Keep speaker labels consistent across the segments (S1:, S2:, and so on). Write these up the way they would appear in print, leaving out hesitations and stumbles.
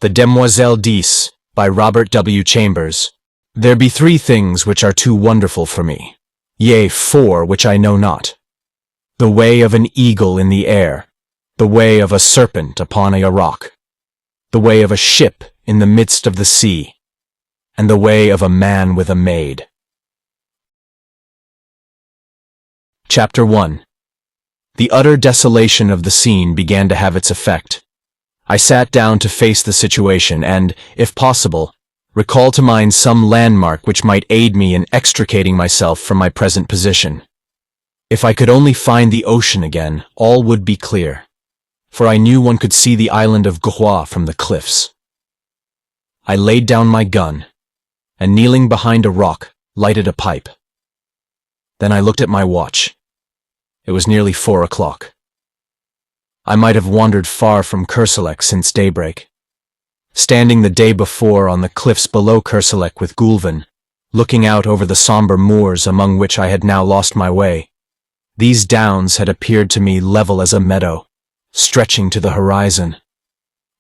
S1: The Demoiselle by Robert W. Chambers. There be 3 things which are too wonderful for me, yea, 4 which I know not. The way of an eagle in the air, the way of a serpent upon a rock, the way of a ship in the midst of the sea, and the way of a man with a maid. Chapter 1. The utter desolation of the scene began to have its effect. I sat down to face the situation and, if possible, recall to mind some landmark which might aid me in extricating myself from my present position. If I could only find the ocean again, all would be clear, for I knew one could see the island of Gothic from the cliffs. I laid down my gun, and kneeling behind a rock, lighted a pipe. Then I looked at my watch. It was nearly 4 o'clock. I might have wandered far from Kerselec since daybreak. Standing the day before on the cliffs below Kerselec with Gulven, looking out over the somber moors among which I had now lost my way, these downs had appeared to me level as a meadow, stretching to the horizon.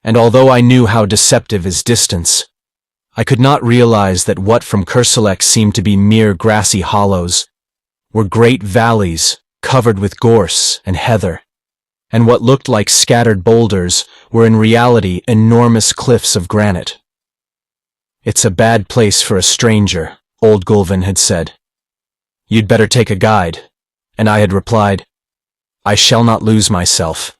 S1: And although I knew how deceptive is distance, I could not realize that what from Kerselec seemed to be mere grassy hollows were great valleys covered with gorse and heather, and what looked like scattered boulders were in reality enormous cliffs of granite. "It's a bad place for a stranger," old Gulven had said. "You'd better take a guide," and I had replied, "I shall not lose myself."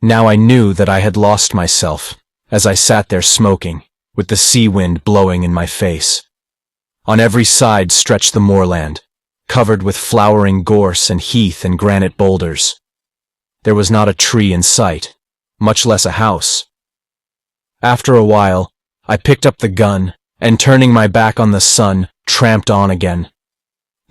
S1: Now I knew that I had lost myself as I sat there smoking, with the sea wind blowing in my face. On every side stretched the moorland, covered with flowering gorse and heath and granite boulders. There was not a tree in sight, much less a house. After a while, I picked up the gun, and turning my back on the sun, tramped on again.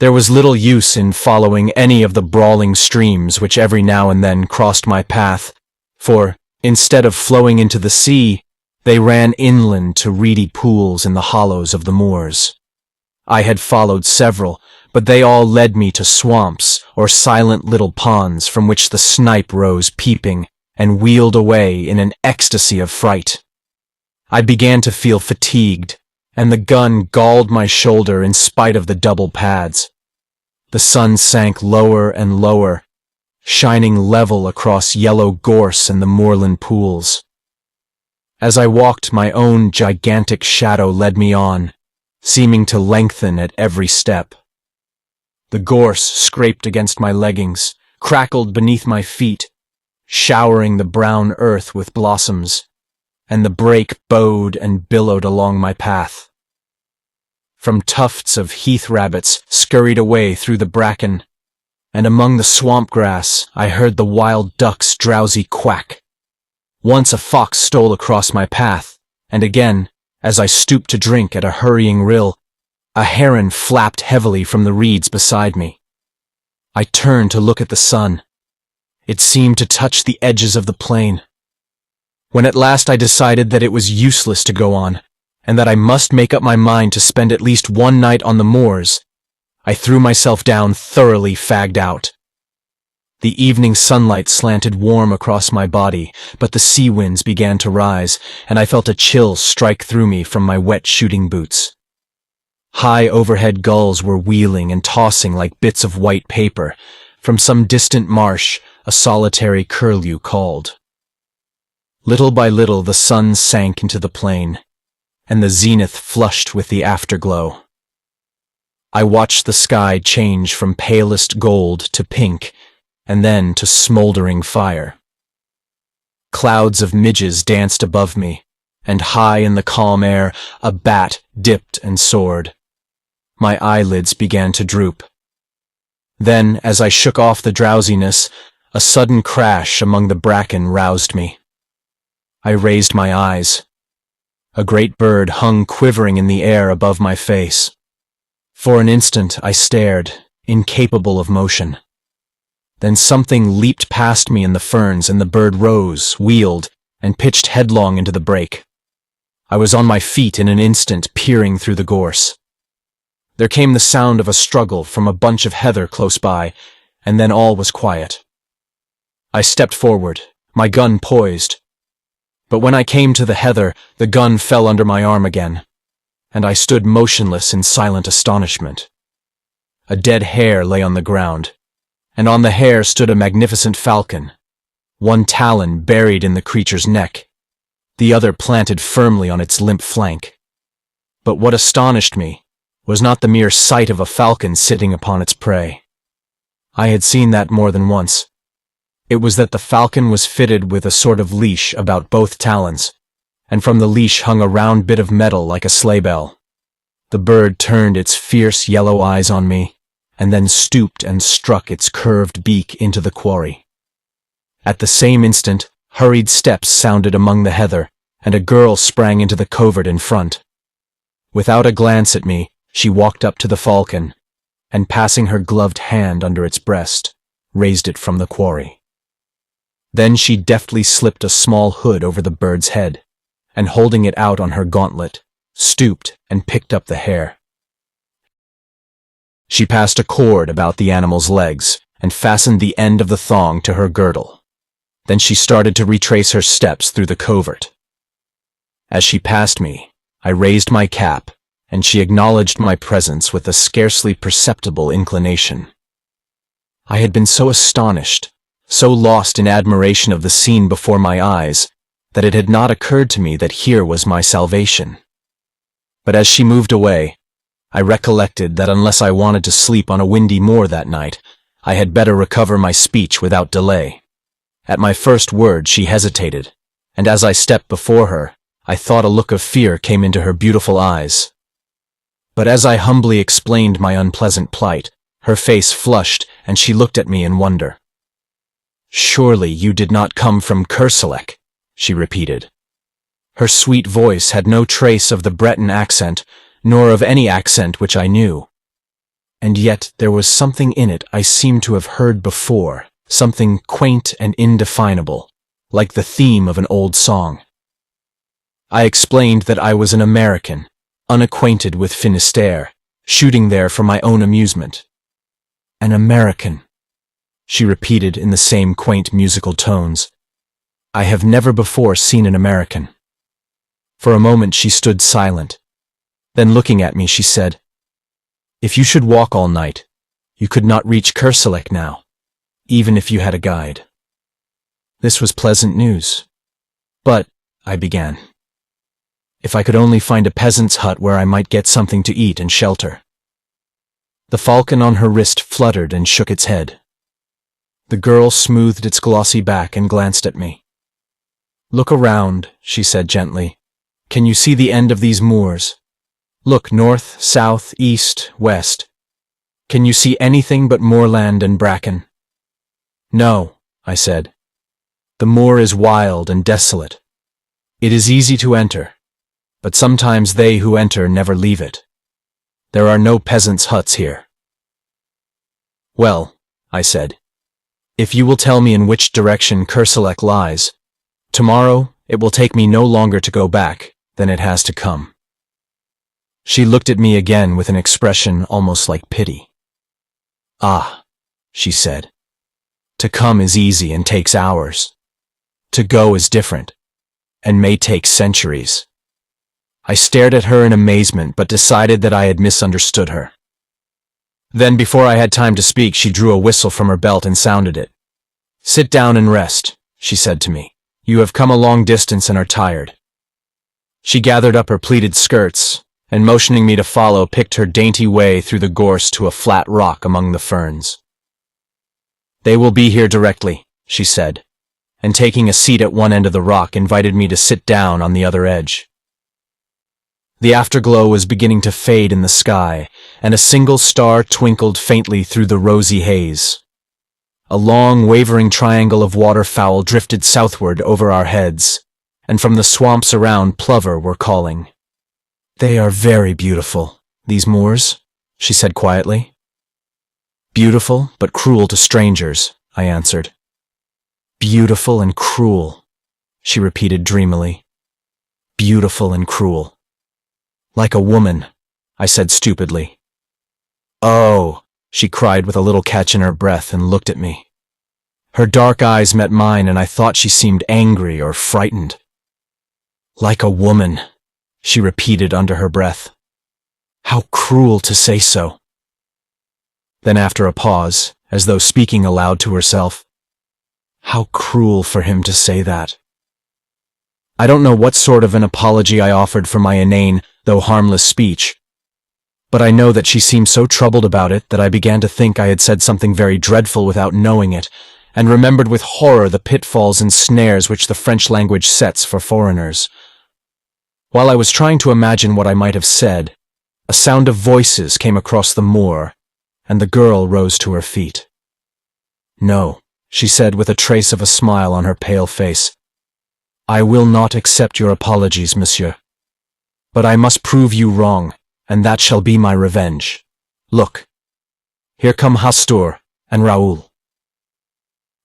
S1: There was little use in following any of the brawling streams which every now and then crossed my path, for, instead of flowing into the sea, they ran inland to reedy pools in the hollows of the moors. I had followed several, but they all led me to swamps or silent little ponds from which the snipe rose peeping and wheeled away in an ecstasy of fright. I began to feel fatigued, and the gun galled my shoulder in spite of the double pads. The sun sank lower and lower, shining level across yellow gorse and the moorland pools. As I walked, my own gigantic shadow led me on, seeming to lengthen at every step. The gorse scraped against my leggings, crackled beneath my feet, showering the brown earth with blossoms, and the brake bowed and billowed along my path. From tufts of heath rabbits scurried away through the bracken, and among the swamp grass I heard the wild duck's drowsy quack. Once a fox stole across my path, and again, as I stooped to drink at a hurrying rill, a heron flapped heavily from the reeds beside me. I turned to look at the sun. It seemed to touch the edges of the plain. When at last I decided that it was useless to go on, and that I must make up my mind to spend at least one night on the moors, I threw myself down thoroughly fagged out. The evening sunlight slanted warm across my body, but the sea winds began to rise, and I felt a chill strike through me from my wet shooting boots. High overhead gulls were wheeling and tossing like bits of white paper. From some distant marsh, a solitary curlew called. Little by little the sun sank into the plain, and the zenith flushed with the afterglow. I watched the sky change from palest gold to pink, and then to smoldering fire. Clouds of midges danced above me, and high in the calm air a bat dipped and soared. My eyelids began to droop. Then, as I shook off the drowsiness, a sudden crash among the bracken roused me. I raised my eyes. A great bird hung quivering in the air above my face. For an instant I stared, incapable of motion. Then something leaped past me in the ferns, and the bird rose, wheeled, and pitched headlong into the brake. I was on my feet in an instant, peering through the gorse. There came the sound of a struggle from a bunch of heather close by, and then all was quiet. I stepped forward, my gun poised. But when I came to the heather, the gun fell under my arm again, and I stood motionless in silent astonishment. A dead hare lay on the ground, and on the hare stood a magnificent falcon, one talon buried in the creature's neck, the other planted firmly on its limp flank. But what astonished me was not the mere sight of a falcon sitting upon its prey. I had seen that more than once. It was that the falcon was fitted with a sort of leash about both talons, and from the leash hung a round bit of metal like a sleigh bell. The bird turned its fierce yellow eyes on me, and then stooped and struck its curved beak into the quarry. At the same instant, hurried steps sounded among the heather, and a girl sprang into the covert in front. Without a glance at me, she walked up to the falcon, and passing her gloved hand under its breast, raised it from the quarry. Then she deftly slipped a small hood over the bird's head, and holding it out on her gauntlet, stooped and picked up the hare. She passed a cord about the animal's legs and fastened the end of the thong to her girdle. Then she started to retrace her steps through the covert. As she passed me, I raised my cap, and she acknowledged my presence with a scarcely perceptible inclination. I had been so astonished, so lost in admiration of the scene before my eyes, that it had not occurred to me that here was my salvation. But as she moved away, I recollected that unless I wanted to sleep on a windy moor that night, I had better recover my speech without delay. At my first word she hesitated, and as I stepped before her, I thought a look of fear came into her beautiful eyes. But as I humbly explained my unpleasant plight, her face flushed and she looked at me in wonder. "Surely you did not come from Kerselec," she repeated. Her sweet voice had no trace of the Breton accent, nor of any accent which I knew. And yet there was something in it I seemed to have heard before, something quaint and indefinable, like the theme of an old song. I explained that I was an American, unacquainted with Finistère, shooting there for my own amusement. "An American," she repeated in the same quaint musical tones. "I have never before seen an American." For a moment she stood silent. Then looking at me she said, "If you should walk all night, you could not reach Kerselec now, even if you had a guide." This was pleasant news. "But," I began, "if I could only find a peasant's hut where I might get something to eat and shelter." The falcon on her wrist fluttered and shook its head. The girl smoothed its glossy back and glanced at me. "Look around," she said gently. "Can you see the end of these moors? Look north, south, east, west. Can you see anything but moorland and bracken?" "No," I said. "The moor is wild and desolate. It is easy to enter, but sometimes they who enter never leave it. There are no peasants' huts here." "Well," I said, "if you will tell me in which direction Kerselec lies, tomorrow it will take me no longer to go back than it has to come." She looked at me again with an expression almost like pity. "Ah," she said, "to come is easy and takes hours. To go is different, and may take centuries." I stared at her in amazement, but decided that I had misunderstood her. Then, before I had time to speak, she drew a whistle from her belt and sounded it. "Sit down and rest," she said to me. "You have come a long distance and are tired." She gathered up her pleated skirts, and motioning me to follow, picked her dainty way through the gorse to a flat rock among the ferns. "They will be here directly," she said, and taking a seat at one end of the rock, invited me to sit down on the other edge. The afterglow was beginning to fade in the sky, and a single star twinkled faintly through the rosy haze. A long, wavering triangle of waterfowl drifted southward over our heads, and from the swamps around plover were calling. "They are very beautiful, these moors," she said quietly. "Beautiful, but cruel to strangers," I answered. "Beautiful and cruel," she repeated dreamily. "Beautiful and cruel. Like a woman," I said stupidly. "Oh," she cried with a little catch in her breath and looked at me. Her dark eyes met mine, and I thought she seemed angry or frightened. Like a woman, she repeated under her breath. How cruel to say so. Then after a pause, as though speaking aloud to herself, how cruel for him to say that. I don't know what sort of an apology I offered for my inane, though harmless speech, but I know that she seemed so troubled about it that I began to think I had said something very dreadful without knowing it, and remembered with horror the pitfalls and snares which the French language sets for foreigners. While I was trying to imagine what I might have said, a sound of voices came across the moor, and the girl rose to her feet. No, she said with a trace of a smile on her pale face. I will not accept your apologies, monsieur. But I must prove you wrong, and that shall be my revenge. Look, here come Hastur and Raoul.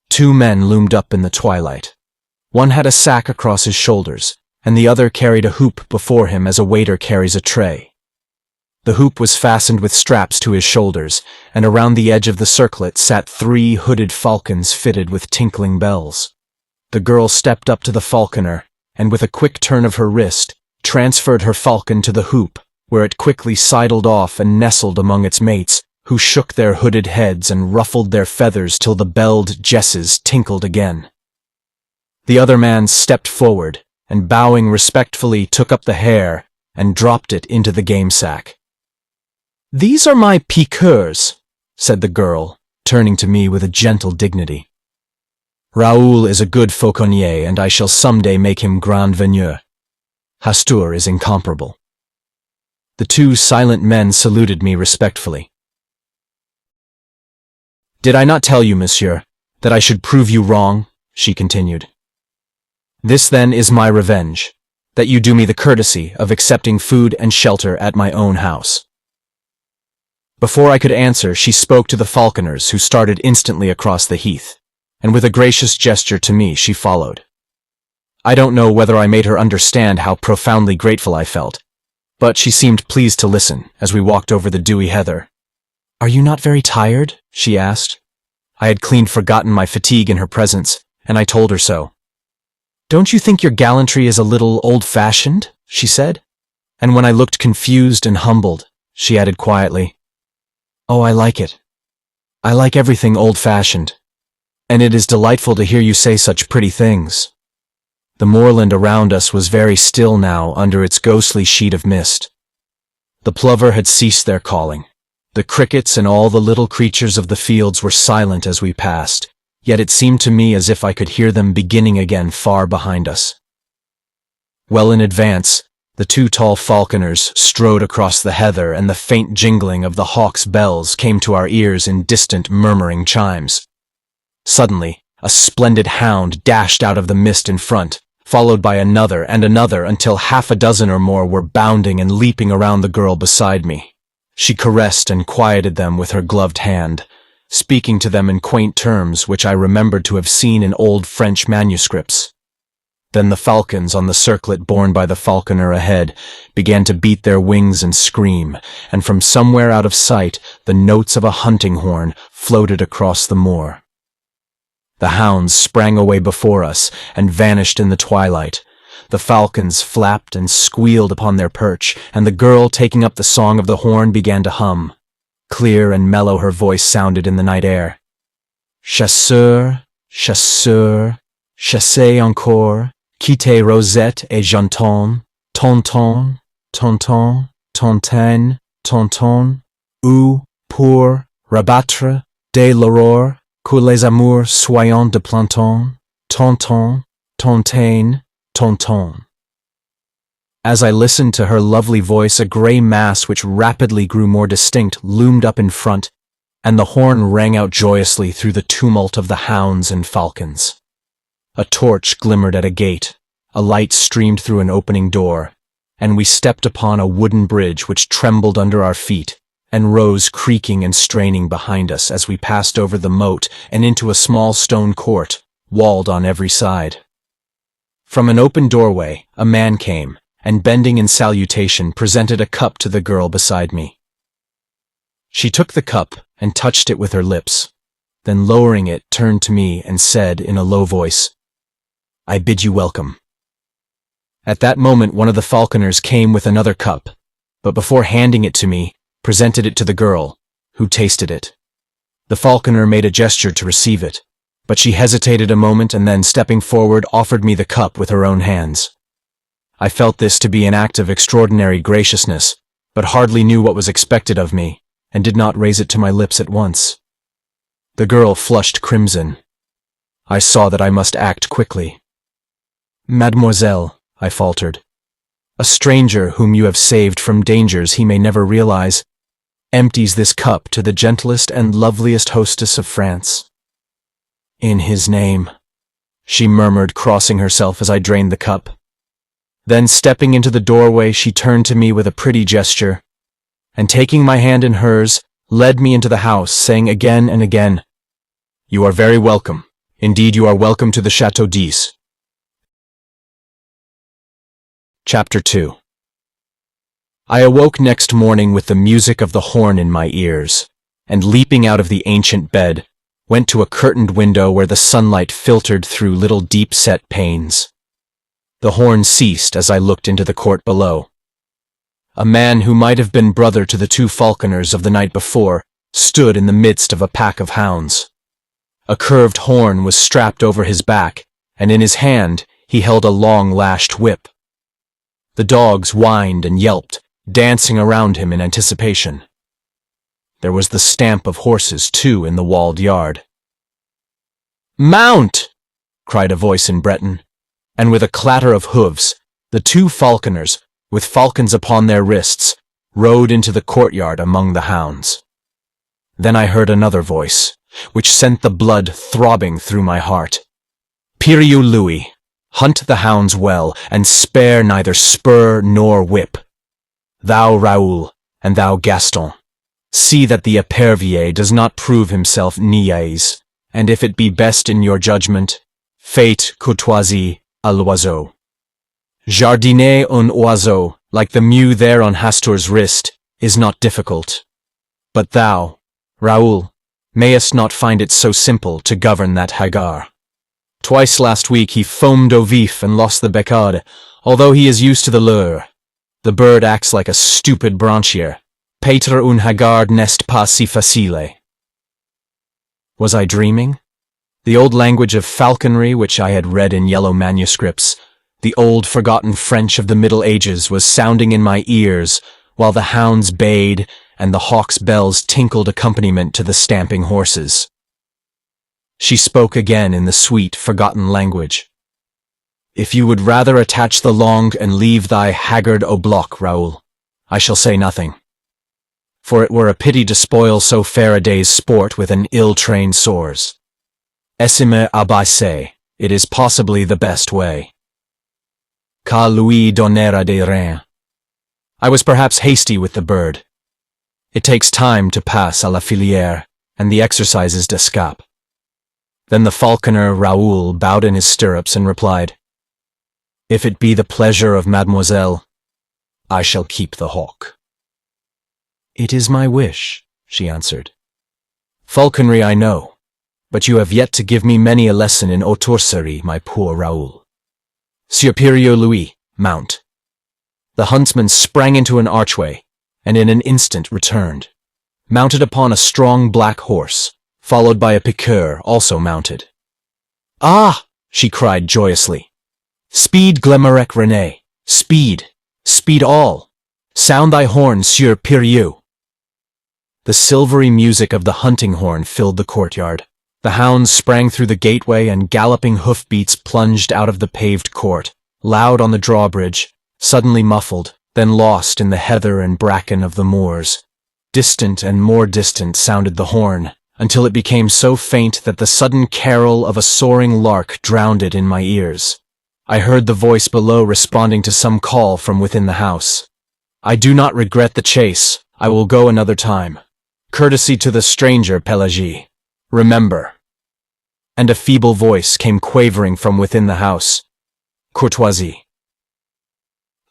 S1: Two men loomed up in the twilight. One had a sack across his shoulders, and the other carried a hoop before him as a waiter carries a tray. The hoop was fastened with straps to his shoulders, and around the edge of the circlet sat 3 hooded falcons fitted with tinkling bells. The girl stepped up to the falconer, and with a quick turn of her wrist, transferred her falcon to the hoop, where it quickly sidled off and nestled among its mates, who shook their hooded heads and ruffled their feathers till the belled jesses tinkled again. The other man stepped forward, and bowing respectfully took up the hare and dropped it into the game sack. These are my piqueurs, said the girl, turning to me with a gentle dignity. Raoul is a good fauconnier, and I shall someday make him grand veneur. Hastur is incomparable. The 2 silent men saluted me respectfully. Did I not tell you, monsieur, that I should prove you wrong? She continued. This then is my revenge, that you do me the courtesy of accepting food and shelter at my own house. Before I could answer, she spoke to the falconers, who started instantly across the heath, and with a gracious gesture to me she followed. I don't know whether I made her understand how profoundly grateful I felt, but she seemed pleased to listen as we walked over the dewy heather. Are you not very tired? She asked. I had clean forgotten my fatigue in her presence, and I told her so. Don't you think your gallantry is a little old-fashioned? She said. And when I looked confused and humbled, she added quietly, Oh, I like it. I like everything old-fashioned, and it is delightful to hear you say such pretty things. The moorland around us was very still now under its ghostly sheet of mist. The plover had ceased their calling. The crickets and all the little creatures of the fields were silent as we passed, yet it seemed to me as if I could hear them beginning again far behind us. Well in advance, the 2 tall falconers strode across the heather, and the faint jingling of the hawk's bells came to our ears in distant murmuring chimes. Suddenly, a splendid hound dashed out of the mist in front, followed by another and another until 6 or more were bounding and leaping around the girl beside me. She caressed and quieted them with her gloved hand, speaking to them in quaint terms which I remembered to have seen in old French manuscripts. Then the falcons on the circlet borne by the falconer ahead began to beat their wings and scream, and from somewhere out of sight the notes of a hunting horn floated across the moor. The hounds sprang away before us and vanished in the twilight. The falcons flapped and squealed upon their perch, and the girl, taking up the song of the horn, began to hum. Clear and mellow her voice sounded in the night air. Chasseur, chasseur, chassez encore, quittez rosette et janton, tonton, tonton, tontaine, tonton, ou, pour, rabattre, de l'aurore, que les amours soyons de planton, tonton, tontaine, tonton. As I listened to her lovely voice, a gray mass which rapidly grew more distinct loomed up in front, and the horn rang out joyously through the tumult of the hounds and falcons. A torch glimmered at a gate, a light streamed through an opening door, and we stepped upon a wooden bridge which trembled under our feet and rose creaking and straining behind us as we passed over the moat and into a small stone court, walled on every side. From an open doorway, a man came, and bending in salutation, presented a cup to the girl beside me. She took the cup and touched it with her lips, then lowering it, turned to me and said in a low voice, I bid you welcome. At that moment one of the falconers came with another cup, but before handing it to me, presented it to the girl, who tasted it. The falconer made a gesture to receive it, but she hesitated a moment and then, stepping forward, offered me the cup with her own hands. I felt this to be an act of extraordinary graciousness, but hardly knew what was expected of me, and did not raise it to my lips at once. The girl flushed crimson. I saw that I must act quickly. "Mademoiselle," I faltered, "a stranger whom you have saved from dangers he may never realize, empties this cup to the gentlest and loveliest hostess of France." "In his name," she murmured, crossing herself as I drained the cup. Then, stepping into the doorway, she turned to me with a pretty gesture, and taking my hand in hers, led me into the house, saying again and again, "You are very welcome. Indeed, you are welcome to the Chateau d'Is." Chapter 2. I awoke next morning with the music of the horn in my ears, and leaping out of the ancient bed, went to a curtained window where the sunlight filtered through little deep-set panes. The horn ceased as I looked into the court below. A man who might have been brother to the two falconers of the night before stood in the midst of a pack of hounds. A curved horn was strapped over his back, and in his hand he held a long lashed whip. The dogs whined and yelped, dancing around him in anticipation. There was the stamp of horses, too, in the walled yard. "Mount!" cried a voice in Breton, and with a clatter of hoofs, the two falconers, with falcons upon their wrists, rode into the courtyard among the hounds. Then I heard another voice, which sent the blood throbbing through my heart. "Piriou Louis, hunt the hounds well, and spare neither spur nor whip. Thou Raoul, and thou Gaston, see that the épervier does not prove himself niais, and if it be best in your judgment, faites courtoisie à l'oiseau. Jardiner un oiseau, like the mew there on Hastur's wrist, is not difficult. But thou, Raoul, mayest not find it so simple to govern that Hagar. Twice last week he foamed au vif and lost the becade, although he is used to the lure. The bird acts like a stupid branchier. Paître un Hagar n'est pas si facile." Was I dreaming? The old language of falconry which I had read in yellow manuscripts, the old forgotten French of the Middle Ages, was sounding in my ears, while the hounds bayed and the hawks' bells tinkled accompaniment to the stamping horses. She spoke again in the sweet, forgotten language. "If you would rather attach the longue and leave thy haggard au bloc, Raoul, I shall say nothing. For it were a pity to spoil so fair a day's sport with an ill-trained sores. Essime abaisse, it is possibly the best way. Qu'à lui donnera des reins." I was perhaps hasty with the bird. It takes time to pass à la filière, and the exercises d'escape. Then the falconer Raoul bowed in his stirrups and replied, "If it be the pleasure of Mademoiselle, I shall keep the hawk." "It is my wish," she answered. "Falconry I know, but you have yet to give me many a lesson in autourserie, my poor Raoul. Sieur Piriou Louis, mount." The huntsman sprang into an archway, and in an instant returned, mounted upon a strong black horse, followed by a piqueur also mounted. "Ah!" she cried joyously. "Speed, Glemarec René! Speed! Speed all! Sound thy horn, Sieur Piriou!" The silvery music of the hunting horn filled the courtyard. The hounds sprang through the gateway, and galloping hoofbeats plunged out of the paved court, loud on the drawbridge, suddenly muffled, then lost in the heather and bracken of the moors. Distant and more distant sounded the horn, until it became so faint that the sudden carol of a soaring lark drowned it in my ears. I heard the voice below responding to some call from within the house. "I do not regret the chase. I will go another time. Courtesy to the stranger, Pelagie. Remember." And a feeble voice came quavering from within the house. "Courtoisie."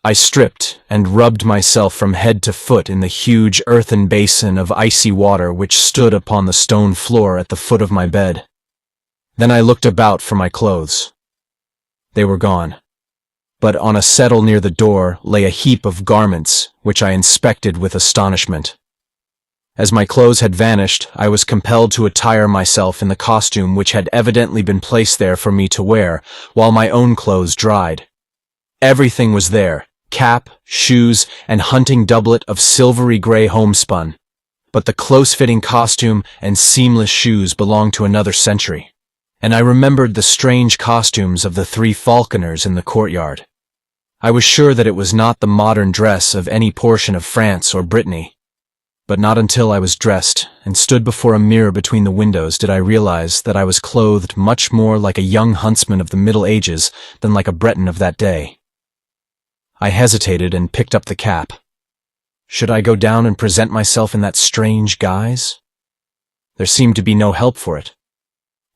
S1: I stripped and rubbed myself from head to foot in the huge earthen basin of icy water which stood upon the stone floor at the foot of my bed. Then I looked about for my clothes. They were gone. but on a settle near the door lay a heap of garments, which I inspected with astonishment. As my clothes had vanished, I was compelled to attire myself in the costume which had evidently been placed there for me to wear, while my own clothes dried. Everything was there, cap, shoes, and hunting doublet of silvery gray homespun, but the close-fitting costume and seamless shoes belonged to another century, and I remembered the strange costumes of the 3 falconers in the courtyard. I was sure that it was not the modern dress of any portion of France or Brittany. But not until I was dressed and stood before a mirror between the windows did I realize that I was clothed much more like a young huntsman of the Middle Ages than like a Breton of that day. I hesitated and picked up the cap. Should I go down and present myself in that strange guise? There seemed to be no help for it.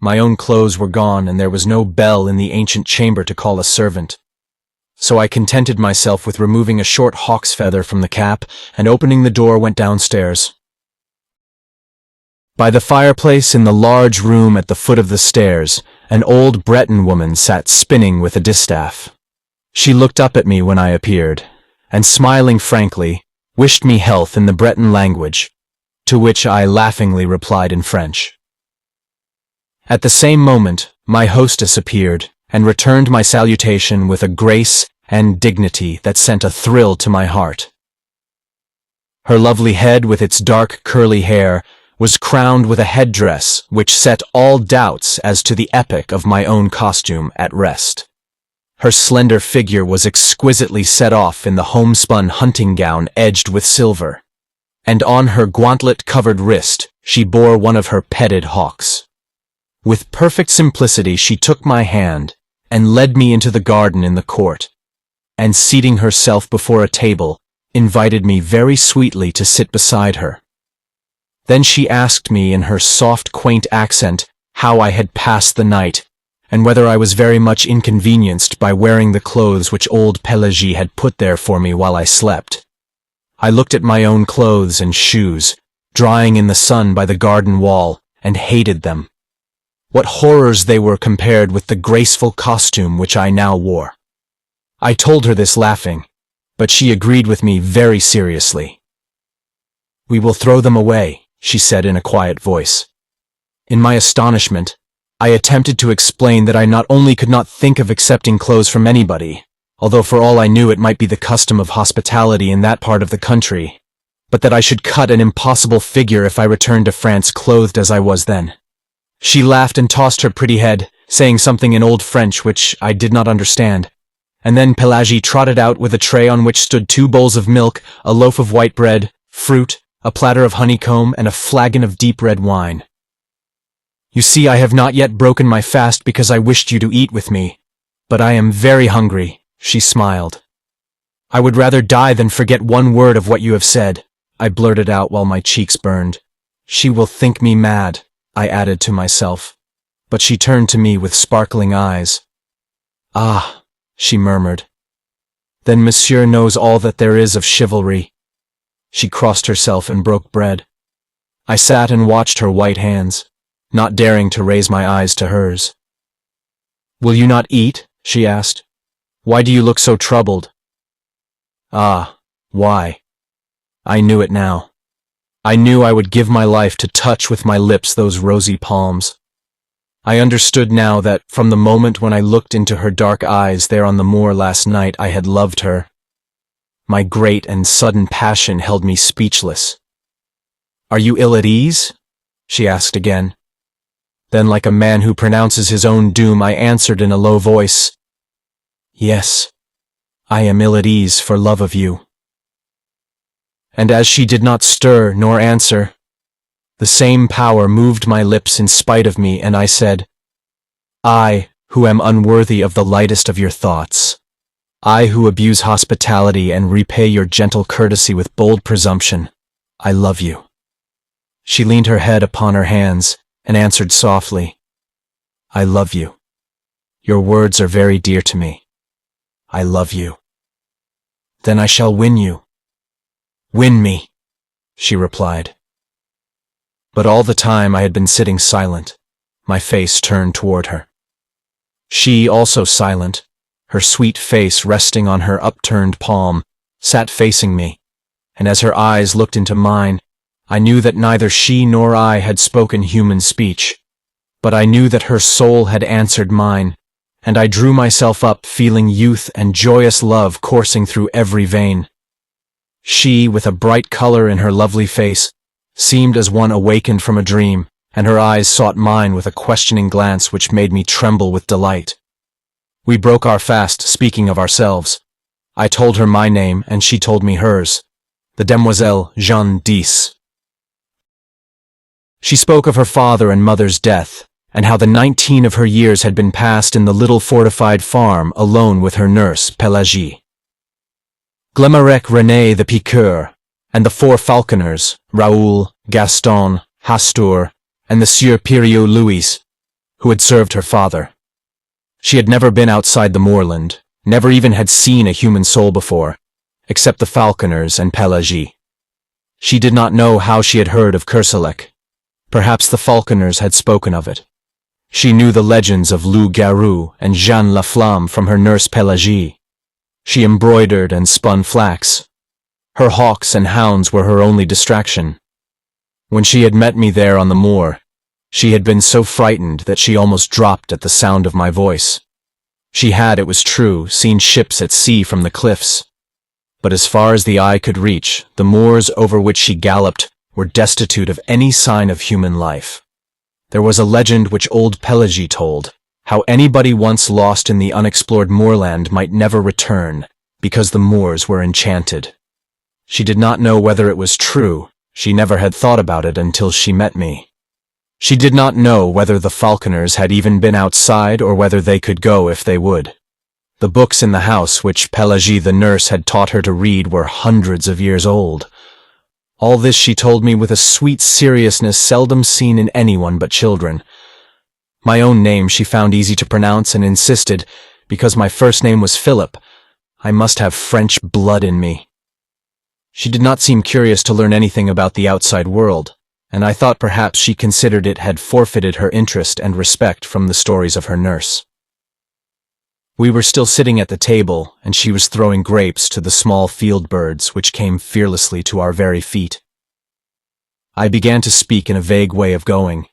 S1: My own clothes were gone, and there was no bell in the ancient chamber to call a servant. So I contented myself with removing a short hawk's feather from the cap, and opening the door went downstairs. By the fireplace in the large room at the foot of the stairs, an old Breton woman sat spinning with a distaff. She looked up at me when I appeared, and smiling frankly, wished me health in the Breton language, to which I laughingly replied in French. At the same moment, my hostess appeared, and returned my salutation with a grace and dignity that sent a thrill to my heart. Her lovely head, with its dark curly hair, was crowned with a headdress which set all doubts as to the epoch of my own costume at rest. Her slender figure was exquisitely set off in the homespun hunting gown edged with silver, and on her gauntlet-covered wrist she bore one of her petted hawks. With perfect simplicity she took my hand and led me into the garden in the court, and seating herself before a table, invited me very sweetly to sit beside her. Then she asked me in her soft, quaint accent how I had passed the night, and whether I was very much inconvenienced by wearing the clothes which old Pelagie had put there for me while I slept. I looked at my own clothes and shoes, drying in the sun by the garden wall, and hated them. What horrors they were compared with the graceful costume which I now wore. I told her this laughing, but she agreed with me very seriously. "We will throw them away," she said in a quiet voice. In my astonishment, I attempted to explain that I not only could not think of accepting clothes from anybody, although for all I knew it might be the custom of hospitality in that part of the country, but that I should cut an impossible figure if I returned to France clothed as I was then. She laughed and tossed her pretty head, saying something in old French which I did not understand, and then Pelagie trotted out with a tray on which stood 2 bowls of milk, a loaf of white bread, fruit, a platter of honeycomb, and a flagon of deep red wine. "You see, I have not yet broken my fast because I wished you to eat with me, but I am very hungry," she smiled. "I would rather die than forget one word of what you have said," I blurted out while my cheeks burned. "She will think me mad," I added to myself, but she turned to me with sparkling eyes. "Ah," she murmured, "then monsieur knows all that there is of chivalry." She crossed herself and broke bread. I sat and watched her white hands, not daring to raise my eyes to hers. "Will you not eat?" she asked. "Why do you look so troubled?" Ah, why? I knew it now. I knew I would give my life to touch with my lips those rosy palms. I understood now that, from the moment when I looked into her dark eyes there on the moor last night, I had loved her. My great and sudden passion held me speechless. "Are you ill at ease?" she asked again. Then, like a man who pronounces his own doom, I answered in a low voice, "Yes, I am ill at ease for love of you." And as she did not stir nor answer, the same power moved my lips in spite of me, and I said, "I, who am unworthy of the lightest of your thoughts, I who abuse hospitality and repay your gentle courtesy with bold presumption, I love you." She leaned her head upon her hands and answered softly, "I love you. Your words are very dear to me. I love you." "Then I shall win you." "Win me," she replied. But all the time I had been sitting silent, my face turned toward her. She, also silent, her sweet face resting on her upturned palm, sat facing me, and as her eyes looked into mine, I knew that neither she nor I had spoken human speech, but I knew that her soul had answered mine, and I drew myself up feeling youth and joyous love coursing through every vein. She, with a bright color in her lovely face, seemed as one awakened from a dream, and her eyes sought mine with a questioning glance which made me tremble with delight. We broke our fast, speaking of ourselves. I told her my name, and she told me hers, the Demoiselle Jeanne. She spoke of her father and mother's death, and how the 19 of her years had been passed in the little fortified farm alone with her nurse, Pelagie. Glemarec René the piqueur, and the 4 falconers, Raoul, Gaston, Hastur, and the Sieur Piriou Louis, who had served her father. She had never been outside the moorland, never even had seen a human soul before, except the falconers and Pelagie. She did not know how she had heard of Kerselec. Perhaps the falconers had spoken of it. She knew the legends of Loup Garou and Jeanne la Flamme from her nurse Pelagie. She embroidered and spun flax. Her hawks and hounds were her only distraction. When she had met me there on the moor, she had been so frightened that she almost dropped at the sound of my voice. She had, it was true, seen ships at sea from the cliffs, but as far as the eye could reach, the moors over which she galloped were destitute of any sign of human life. There was a legend which old Pelagie told, how anybody once lost in the unexplored moorland might never return, because the moors were enchanted. She did not know whether it was true. She never had thought about it until she met me. She did not know whether the falconers had even been outside or whether they could go if they would. The books in the house which Pelagie the nurse had taught her to read were hundreds of years old. All this she told me with a sweet seriousness seldom seen in anyone but children. My own name she found easy to pronounce and insisted, because my first name was Philip, I must have French blood in me. She did not seem curious to learn anything about the outside world, and I thought perhaps she considered it had forfeited her interest and respect from the stories of her nurse. We were still sitting at the table, and she was throwing grapes to the small field birds which came fearlessly to our very feet. I began to speak in a vague way of going,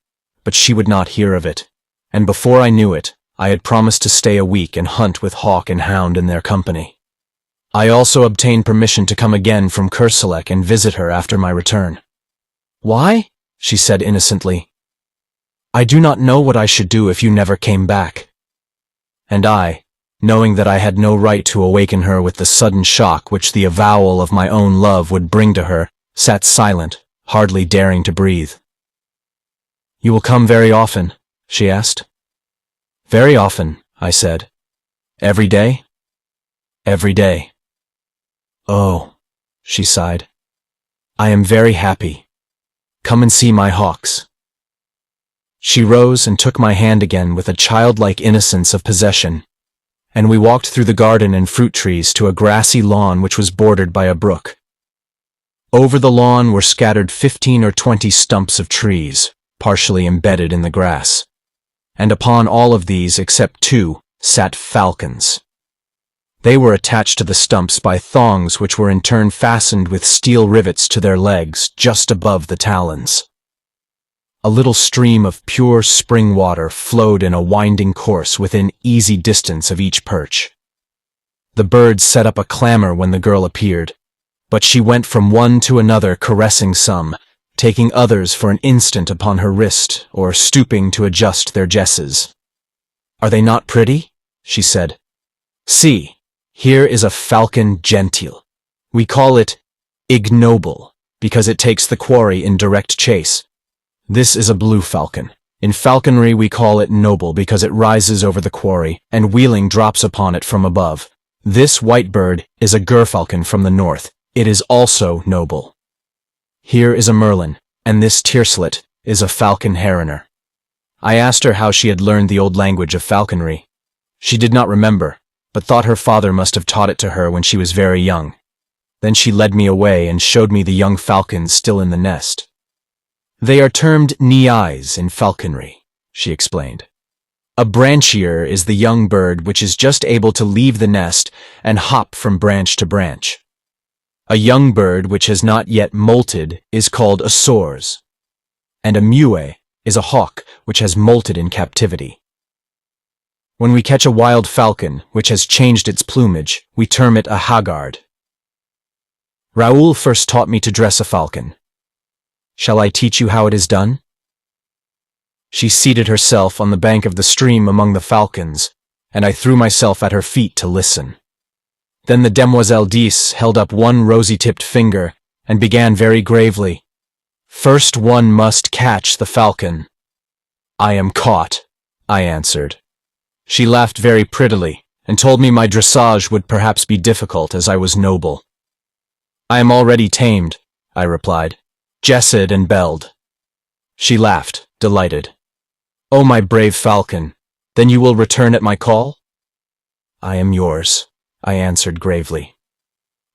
S1: but she would not hear of it, and before I knew it, I had promised to stay a week and hunt with hawk and hound in their company. I also obtained permission to come again from Kerselec and visit her after my return. "Why?" she said innocently. "I do not know what I should do if you never came back." And I, knowing that I had no right to awaken her with the sudden shock which the avowal of my own love would bring to her, sat silent, hardly daring to breathe. "You will come very often?" she asked. "Very often," I said. "Every day?" "Every day." "Oh," she sighed. "I am very happy. Come and see my hawks." She rose and took my hand again with a childlike innocence of possession, and we walked through the garden and fruit trees to a grassy lawn which was bordered by a brook. Over the lawn were scattered 15 or 20 stumps of trees, partially embedded in the grass, and upon all of these, except 2, sat falcons. They were attached to the stumps by thongs which were in turn fastened with steel rivets to their legs just above the talons. A little stream of pure spring water flowed in a winding course within easy distance of each perch. The birds set up a clamor when the girl appeared, but she went from one to another caressing some, taking others for an instant upon her wrist or stooping to adjust their jesses. "Are they not pretty?" she said. "See, here is a falcon gentile. We call it ignoble, because it takes the quarry in direct chase. This is a blue falcon. In falconry we call it noble because it rises over the quarry, and wheeling drops upon it from above. This white bird is a gerfalcon from the north. It is also noble. Here is a merlin, and this tierslet is a falcon heroner." I asked her how she had learned the old language of falconry. She did not remember, but thought her father must have taught it to her when she was very young. Then she led me away and showed me the young falcons still in the nest. "They are termed niais in falconry," she explained. A branchier is the young bird which is just able to leave the nest and hop from branch to branch. A young bird which has not yet molted is called a soars, and a mue is a hawk which has molted in captivity. When we catch a wild falcon which has changed its plumage, we term it a haggard. Raoul first taught me to dress a falcon. Shall I teach you how it is done? She seated herself on the bank of the stream among the falcons, and I threw myself at her feet to listen. Then the Demoiselle held up one rosy-tipped finger and began very gravely. First one must catch the falcon. I am caught, I answered. She laughed very prettily and told me my dressage would perhaps be difficult as I was noble. I am already tamed, I replied, jessed and belled. She laughed, delighted. Oh, my brave falcon, then you will return at my call? I am yours, I answered gravely.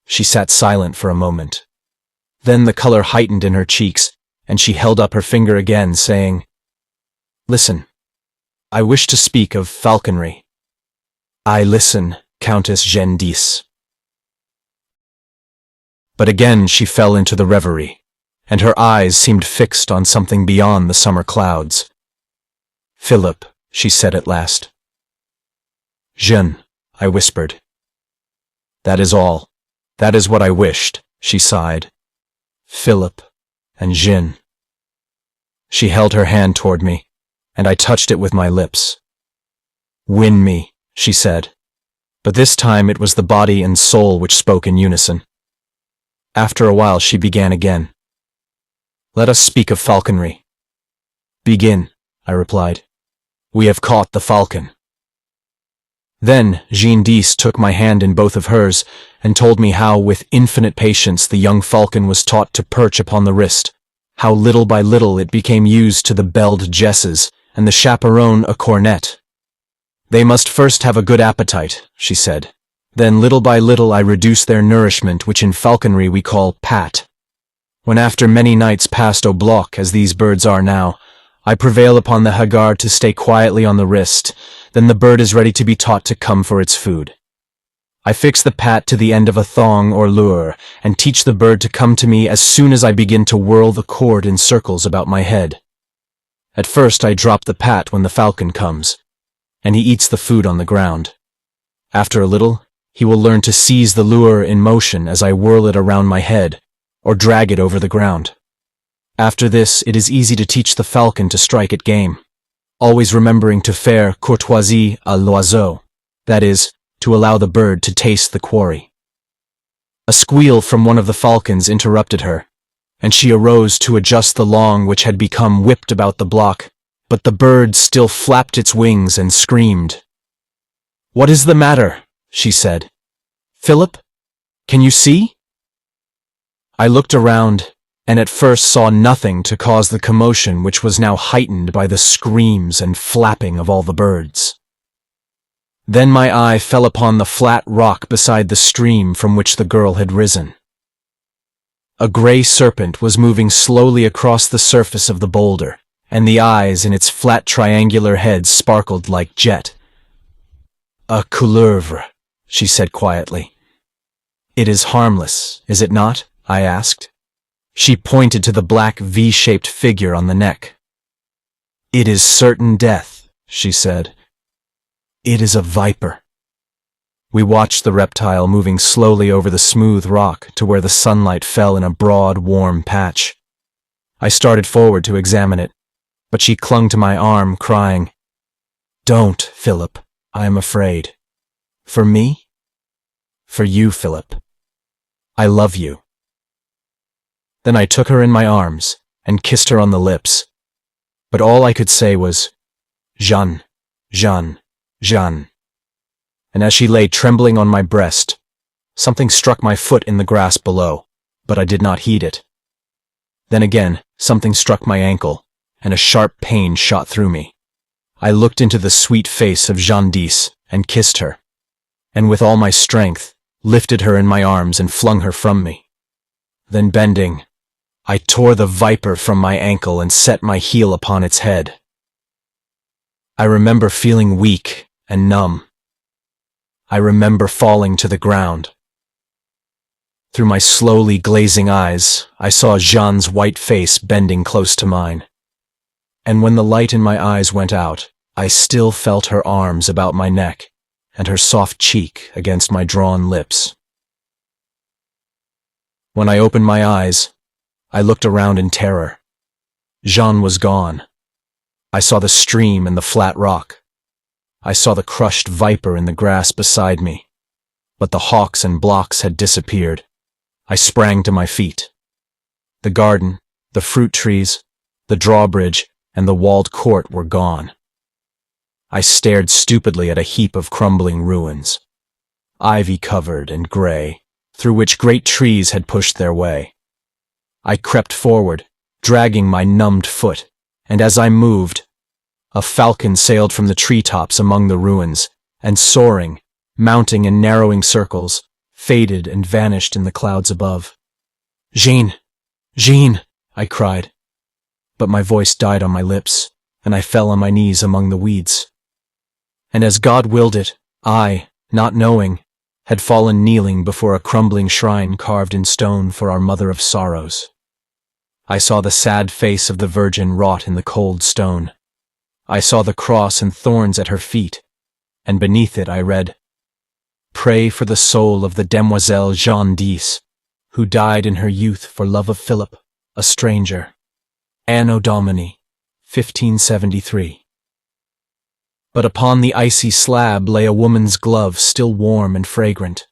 S1: She sat silent for a moment. Then the color heightened in her cheeks, and she held up her finger again, saying, Listen, I wish to speak of falconry. I listen, Countess Jeanne. But again she fell into the reverie, and her eyes seemed fixed on something beyond the summer clouds. Philip, she said at last. Jeanne, I whispered. That is all. That is what I wished, she sighed. Philip and Jeanne. She held her hand toward me, and I touched it with my lips. Win me, she said, but this time it was the body and soul which spoke in unison. After a while she began again. Let us speak of falconry. Begin, I replied. We have caught the falcon. Then Jeanne took my hand in both of hers and told me how, with infinite patience, the young falcon was taught to perch upon the wrist, how little by little it became used to the belled jesses, and the chaperone a cornet. They must first have a good appetite, she said. Then little by little I reduced their nourishment, which in falconry we call pat. When after many nights passed au bloc, as these birds are now, I prevail upon the haggard to stay quietly on the wrist, then the bird is ready to be taught to come for its food. I fix the pat to the end of a thong or lure, and teach the bird to come to me as soon as I begin to whirl the cord in circles about my head. At first I drop the pat when the falcon comes, and he eats the food on the ground. After a little, he will learn to seize the lure in motion as I whirl it around my head, or drag it over the ground. After this, it is easy to teach the falcon to strike at game, always remembering to faire courtoisie à l'oiseau, that is, to allow the bird to taste the quarry. A squeal from one of the falcons interrupted her, and she arose to adjust the long which had become whipped about the block, but the bird still flapped its wings and screamed. What is the matter? She said. Philip, can you see? I looked around, and at first saw nothing to cause the commotion which was now heightened by the screams and flapping of all the birds. Then my eye fell upon the flat rock beside the stream from which the girl had risen. A gray serpent was moving slowly across the surface of the boulder, and the eyes in its flat triangular head sparkled like jet. A couleuvre, she said quietly. It is harmless, is it not? I asked. She pointed to the black V-shaped figure on the neck. It is certain death, she said. It is a viper. We watched the reptile moving slowly over the smooth rock to where the sunlight fell in a broad, warm patch. I started forward to examine it, but she clung to my arm, crying, Don't, Philip, I am afraid. For me? For you, Philip. I love you. Then I took her in my arms and kissed her on the lips, but all I could say was, Jeanne, Jeanne, Jeanne. And as she lay trembling on my breast, something struck my foot in the grass below, but I did not heed it. Then again, something struck my ankle, and a sharp pain shot through me. I looked into the sweet face of Jeanne and kissed her, and with all my strength, lifted her in my arms and flung her from me. Then bending, I tore the viper from my ankle and set my heel upon its head. I remember feeling weak and numb. I remember falling to the ground. Through my slowly glazing eyes, I saw Jeanne's white face bending close to mine. And when the light in my eyes went out, I still felt her arms about my neck and her soft cheek against my drawn lips. When I opened my eyes, I looked around in terror. Jeanne was gone. I saw the stream and the flat rock. I saw the crushed viper in the grass beside me. But the hawks and blocks had disappeared. I sprang to my feet. The garden, the fruit trees, the drawbridge, and the walled court were gone. I stared stupidly at a heap of crumbling ruins, ivy-covered and gray, through which great trees had pushed their way. I crept forward, dragging my numbed foot, and as I moved, a falcon sailed from the treetops among the ruins, and soaring, mounting in narrowing circles, faded and vanished in the clouds above. "Jeanne! Jeanne!" I cried. But my voice died on my lips, and I fell on my knees among the weeds. And as God willed it, I, not knowing, had fallen kneeling before a crumbling shrine carved in stone for our Mother of Sorrows. I saw the sad face of the Virgin wrought in the cold stone. I saw the cross and thorns at her feet, and beneath it I read, "Pray for the soul of the Demoiselle Jeanne, who died in her youth for love of Philip, a stranger. Anno Domini, 1573. But upon the icy slab lay a woman's glove still warm and fragrant.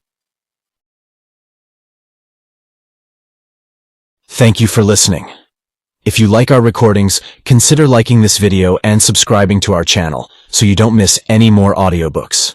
S1: Thank you for listening. If you like our recordings, consider liking this video and subscribing to our channel so you don't miss any more audiobooks.